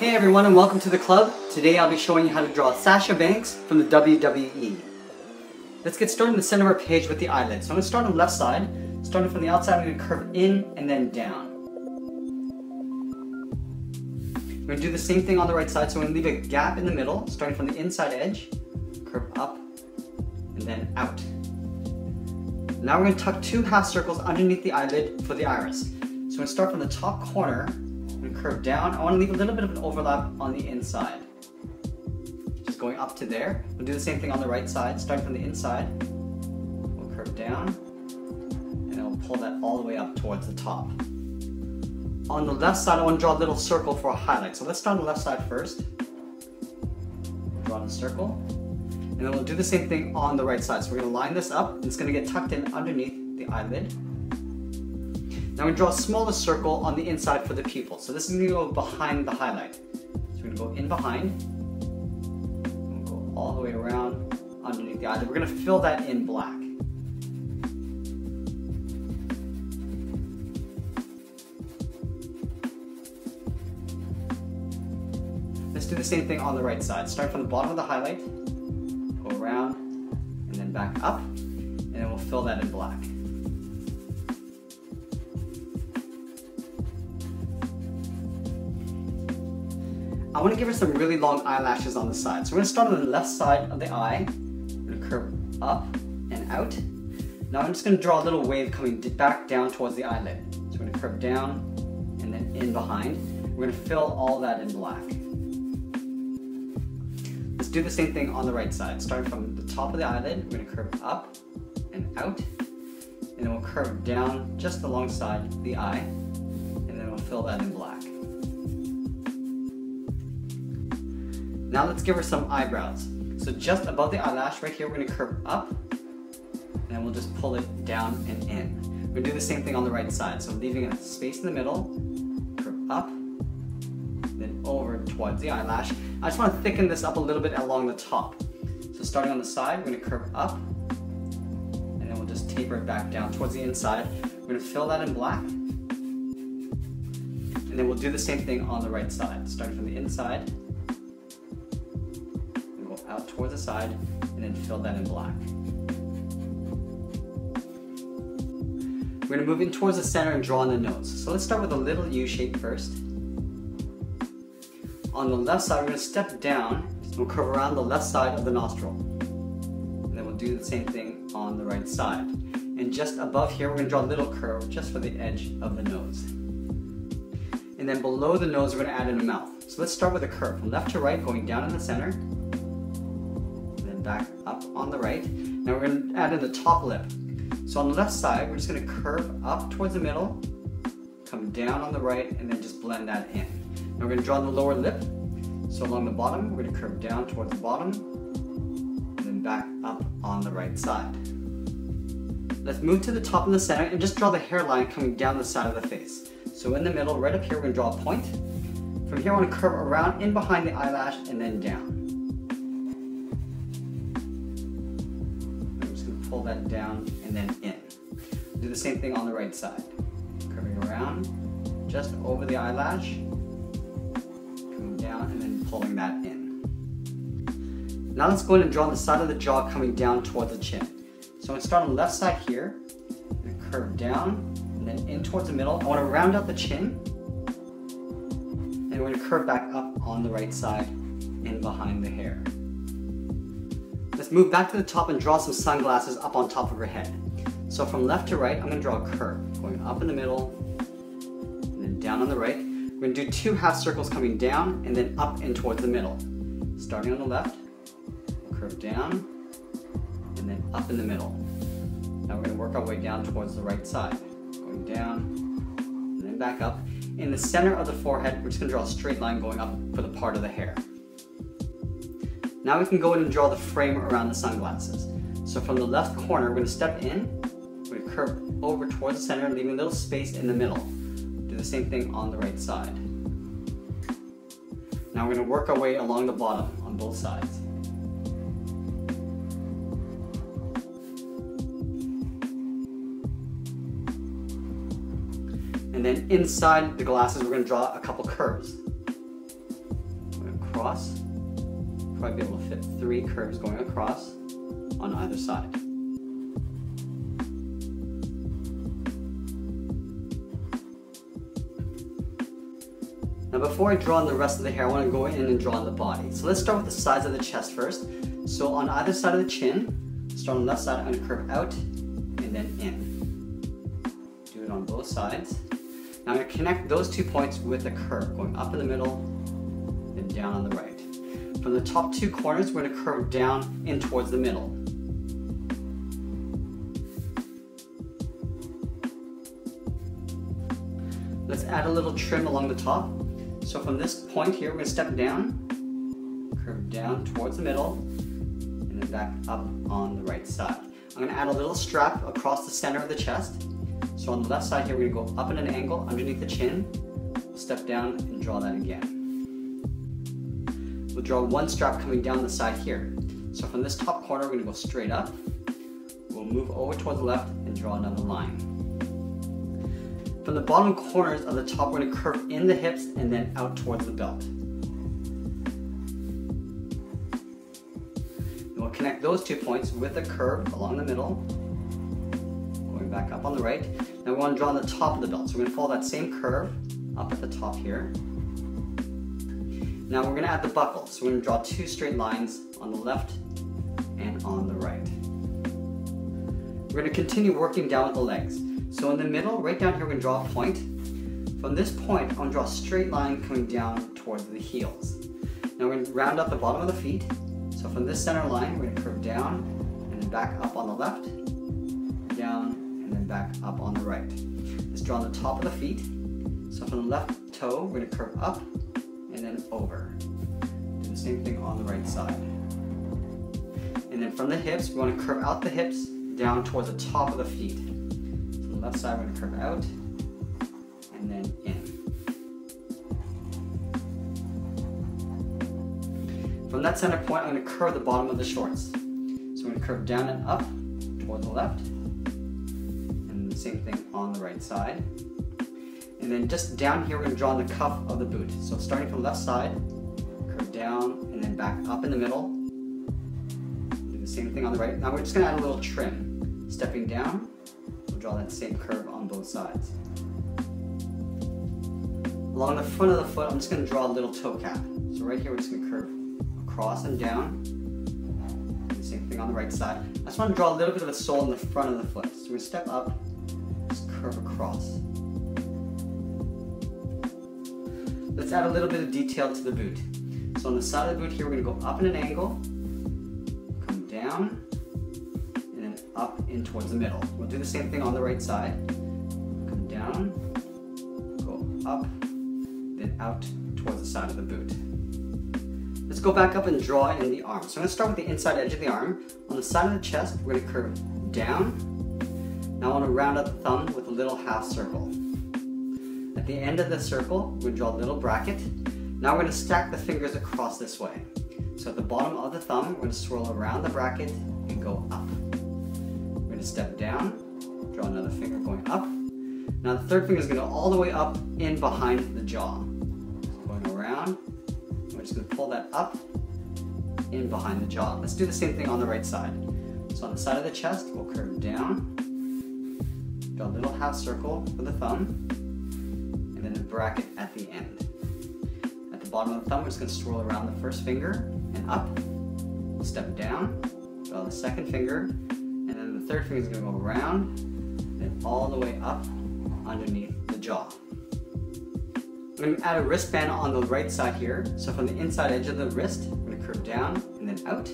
Hey everyone, and welcome to the club. Today I'll be showing you how to draw Sasha Banks from the WWE. Let's get started in the center of our page with the eyelid. So I'm going to start on the left side. Starting from the outside, I'm going to curve in and then down. I'm going to do the same thing on the right side, so I'm going to leave a gap in the middle, starting from the inside edge, curve up, and then out. Now we're going to tuck two half circles underneath the eyelid for the iris. So I'm going to start from the top corner. I'm going to curve down. I want to leave a little bit of an overlap on the inside. Just going up to there. We'll do the same thing on the right side. Starting from the inside, we'll curve down, and then we'll pull that all the way up towards the top. On the left side, I want to draw a little circle for a highlight. So let's start on the left side first. Draw the circle. And then we'll do the same thing on the right side. So we're going to line this up, and it's going to get tucked in underneath the eyelid. Now we're going to draw a smaller circle on the inside for the pupil. So this is going to go behind the highlight. So we're going to go in behind, and we'll go all the way around underneath the eyelid. We're going to fill that in black. Let's do the same thing on the right side. Start from the bottom of the highlight, go around, and then back up, and then we'll fill that in black. I want to give her some really long eyelashes on the side. So we're going to start on the left side of the eye. I'm going to curve up and out. Now I'm just going to draw a little wave coming back down towards the eyelid. So we're going to curve down and then in behind. We're going to fill all that in black. Let's do the same thing on the right side. Starting from the top of the eyelid, we're going to curve up and out. And then we'll curve down just alongside the eye. And then we'll fill that in black. Now let's give her some eyebrows. So just above the eyelash right here, we're going to curve up, and then we'll just pull it down and in. We're going to do the same thing on the right side. So leaving a space in the middle, curve up, then over towards the eyelash. I just want to thicken this up a little bit along the top. So starting on the side, we're going to curve up, and then we'll just taper it back down towards the inside. We're going to fill that in black, and then we'll do the same thing on the right side. Starting from the inside, out towards the side, and then fill that in black. We're going to move in towards the center and draw on the nose. So let's start with a little U shape first. On the left side, we're going to step down, and we'll curve around the left side of the nostril. And then we'll do the same thing on the right side. And just above here, we're going to draw a little curve just for the edge of the nose. And then below the nose, we're going to add in a mouth. So let's start with a curve from left to right, going down in the center, back up on the right. Now we're going to add in the top lip. So on the left side, we're just going to curve up towards the middle, come down on the right, and then just blend that in. Now we're going to draw the lower lip. So along the bottom, we're going to curve down towards the bottom, and then back up on the right side. Let's move to the top and the center and just draw the hairline coming down the side of the face. So in the middle, right up here, we're going to draw a point. From here, I want to curve around in behind the eyelash and then down. Pull that down and then in. Do the same thing on the right side. Curving around, just over the eyelash, coming down and then pulling that in. Now let's go in and draw on the side of the jaw coming down towards the chin. So I'm going to start on the left side here, I'm going to curve down and then in towards the middle. I want to round out the chin, and we're going to curve back up on the right side in behind the hair. Let's move back to the top and draw some sunglasses up on top of her head. So from left to right, I'm going to draw a curve, going up in the middle, and then down on the right. We're going to do two half circles coming down and then up and towards the middle. Starting on the left, curve down, and then up in the middle. Now we're going to work our way down towards the right side, going down, and then back up. In the center of the forehead, we're just going to draw a straight line going up for the part of the hair. Now we can go in and draw the frame around the sunglasses. So from the left corner, we're going to step in, we're going to curve over towards the center, leaving a little space in the middle. Do the same thing on the right side. Now we're going to work our way along the bottom on both sides. And then inside the glasses, we're going to draw a couple curves. across. Probably be able to fit 3 curves going across on either side. Now before I draw on the rest of the hair, I want to go in and draw on the body. So let's start with the sides of the chest first. So on either side of the chin, start on the left side, I'm going to curve out and then in. Do it on both sides. Now I'm going to connect those 2 points with a curve, going up in the middle and down on the right. From the top 2 corners, we're going to curve down in towards the middle. Let's add a little trim along the top. So from this point here, we're going to step down, curve down towards the middle, and then back up on the right side. I'm going to add a little strap across the center of the chest. So on the left side here, we're going to go up at an angle underneath the chin, step down and draw that again. We'll draw 1 strap coming down the side here. So from this top corner, we're going to go straight up. We'll move over towards the left and draw another line. From the bottom corners of the top, we're going to curve in the hips and then out towards the belt. And we'll connect those 2 points with a curve along the middle, going back up on the right. Now we want to draw on the top of the belt, so we're going to follow that same curve up at the top here. Now we're going to add the buckle, so we're going to draw 2 straight lines on the left and on the right. We're going to continue working down with the legs. So in the middle, right down here, we're going to draw a point. From this point, I'm going to draw a straight line coming down towards the heels. Now we're going to round up the bottom of the feet. So from this center line, we're going to curve down and then back up on the left, down, and then back up on the right. Let's draw on the top of the feet. So from the left toe, we're going to curve up and then over. Do the same thing on the right side. And then from the hips, we want to curve out the hips down towards the top of the feet. Left side, we're going to curve out and then in. From that center point, I'm going to curve the bottom of the shorts. So we're going to curve down and up towards the left, and the same thing on the right side. And then just down here, we're going to draw on the cuff of the boot. So starting from the left side, curve down and then back up in the middle. Do the same thing on the right. Now we're just going to add a little trim. Stepping down, draw that same curve on both sides. Along the front of the foot, I'm just going to draw a little toe cap. So right here, we're just going to curve across and down. The same thing on the right side. I just want to draw a little bit of a sole in the front of the foot. So we're going to step up, just curve across. Let's add a little bit of detail to the boot. So on the side of the boot here, we're going to go up in an angle, come down, up in towards the middle. We'll do the same thing on the right side. Come down, go up, then out towards the side of the boot. Let's go back up and draw in the arm. So I'm going to start with the inside edge of the arm. On the side of the chest, we're going to curve down. Now I want to round up the thumb with a little half circle. At the end of the circle, we're going to draw a little bracket. Now we're going to stack the fingers across this way. So at the bottom of the thumb, we're going to swirl around the bracket and go up. Step down, draw another finger going up. Now the third finger is going to go all the way up in behind the jaw. So going around, we're just going to pull that up in behind the jaw. Let's do the same thing on the right side. So on the side of the chest, we'll curve down, draw a little half circle for the thumb, and then a bracket at the end. At the bottom of the thumb, we're just going to swirl around the first finger and up. We'll step down, draw the second finger, and then the third finger is going to go around and all the way up underneath the jaw. I'm going to add a wristband on the right side here. So from the inside edge of the wrist, I'm going to curve down and then out,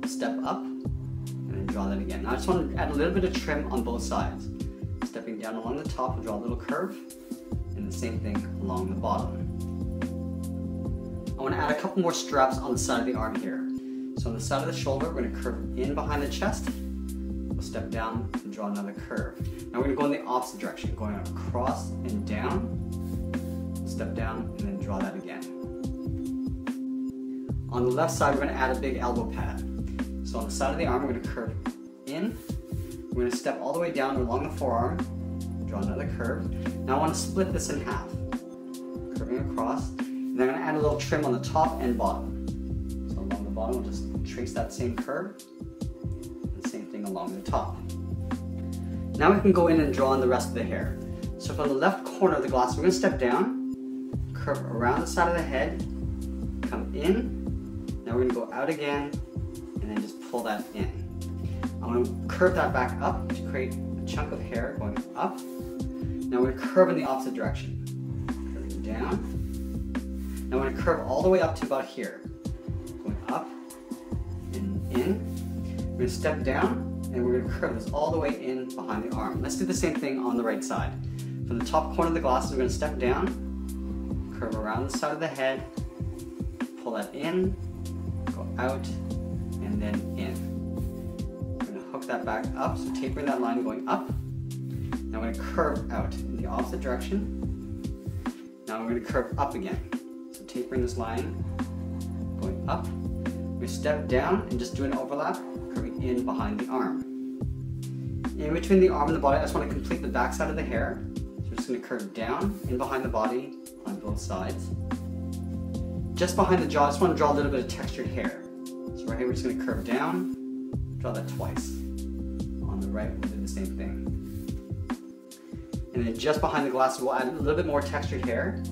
step up, and then draw that again. Now I just want to add a little bit of trim on both sides. Stepping down along the top, we'll draw a little curve, and the same thing along the bottom. I want to add a couple more straps on the side of the arm here. So on the side of the shoulder, we're going to curve in behind the chest. We'll step down and draw another curve. Now we're going to go in the opposite direction, going across and down. Step down and then draw that again. On the left side, we're going to add a big elbow pad. So on the side of the arm, we're going to curve in. We're going to step all the way down along the forearm, draw another curve. Now I want to split this in half, curving across. And then I'm gonna add a little trim on the top and bottom. So along the bottom, we'll just trace that same curve. And same thing along the top. Now we can go in and draw on the rest of the hair. So from the left corner of the glass, we're gonna step down, curve around the side of the head, come in. Now we're gonna go out again, and then just pull that in. I'm gonna curve that back up to create a chunk of hair going up. Now we're gonna curve in the opposite direction. Curving down. Now we're gonna curve all the way up to about here. Going up and in. We're gonna step down and we're gonna curve this all the way in behind the arm. Let's do the same thing on the right side. From the top corner of the glasses, we're gonna step down, curve around the side of the head, pull that in, go out, and then in. Hook that back up, so tapering that line going up. Now I'm going to curve out in the opposite direction. Now I'm going to curve up again. So tapering this line, going up. We step down and just do an overlap, curving in behind the arm. In between the arm and the body, I just want to complete the back side of the hair. So we're just going to curve down in behind the body on both sides. Just behind the jaw, I just want to draw a little bit of textured hair. So right here, we're just going to curve down. Draw that twice. On the right, we'll do the same thing. And then just behind the glasses, we'll add a little bit more textured hair.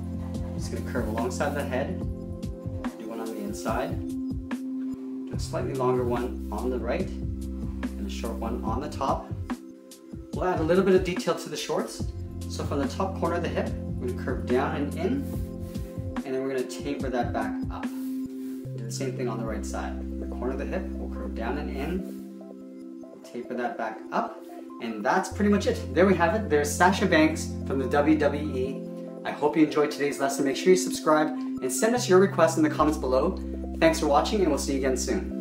Just gonna curve alongside the head. Do one on the inside. Do a slightly longer one on the right, and a short one on the top. We'll add a little bit of detail to the shorts. So from the top corner of the hip, we're gonna curve down and in, and then we're gonna taper that back up. Do the same thing on the right side. From the corner of the hip, we'll curve down and in, taper that back up, and that's pretty much it. There we have it. There's Sasha Banks from the WWE. I hope you enjoyed today's lesson. Make sure you subscribe and send us your requests in the comments below. Thanks for watching, and we'll see you again soon.